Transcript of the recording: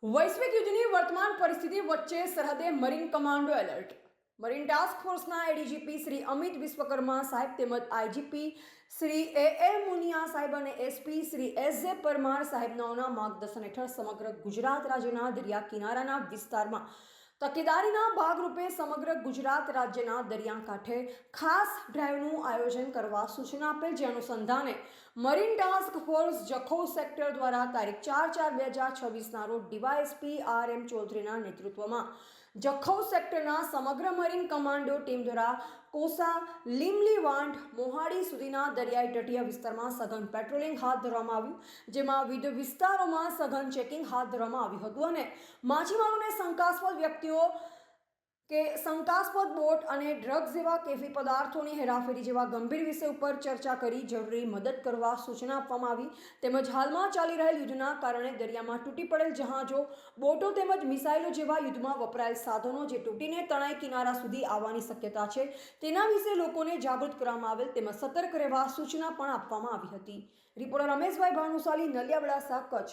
વૈશ્વિક યુદ્ધની વર્તમાન પરિસ્થિતિ વચ્ચે સરહદે marine commando alert. Marine task ફોર્સના એડીજીપી શ્રી અમિત વિશ્વકર્મા સાહેબ તેમજ આઈજીપી શ્રી એ મુનિયા સાહેબ અને એસપી શ્રી એસ.જે. પરમાર સાહેબનાઓના માર્ગદર્શન હેઠળ સમગ્ર ગુજરાત રાજ્યના દરિયા કિનારાના વિસ્તારમાં તકેદારીના ભાગરૂપે સમગ્ર ગુજરાત રાજ્યના દરિયાકાંઠે ખાસ ડ્રાઈવનું આયોજન કરવા સૂચના આપેલ, જે અનુસંધાને marine task force Jakhau sector દ્વારા તારીખ 4/4/2026ના રોજ ડીવાયએસપી આર.એમ. ચૌધરીના નેતૃત્વમાં જખૌ સેક્ટરના સમગ્ર મરીન કમાન્ડો ટીમ દ્વારા કોસા, લીમલી વાંઢ, મોહાડી સુધીના દરિયાઈ તટીય વિસ્તારમાં સઘન પેટ્રોલિંગ હાથ ધરવામાં આવ્યું, જેમાં વિવિધ વિસ્તારોમાં સઘન ચેકિંગ હાથ ધરવામાં આવ્યું હતું અને માછીમારોને શંકાસ્પદ વ્યક્તિઓ કે શંકાસ્પદ બોટ અને ડ્રગ્સ જેવા કેફી પદાર્થોની હેરાફેરી જેવા ગંભીર વિષય ઉપર ચર્ચા કરી જરૂરી મદદ કરવા સૂચના આપવામાં આવી. તેમજ હાલમાં ચાલી રહેલ યુદ્ધના કારણે દરિયામાં તૂટી પડેલ જહાજો, બોટો તેમજ મિસાઇલો જેવા યુદ્ધમાં વપરાયેલ સાધનો જે તૂટીને તણાઈ કિનારા સુધી આવવાની શક્યતા છે, તેના વિશે લોકોને જાગૃત કરવામાં આવેલ તેમજ સતર્ક રહેવા સૂચના પણ આપવામાં આવી હતી. રિપોર્ટર રમેશભાઈ ભાનુશાલી, નલિયા, બળાસા, કચ્છ.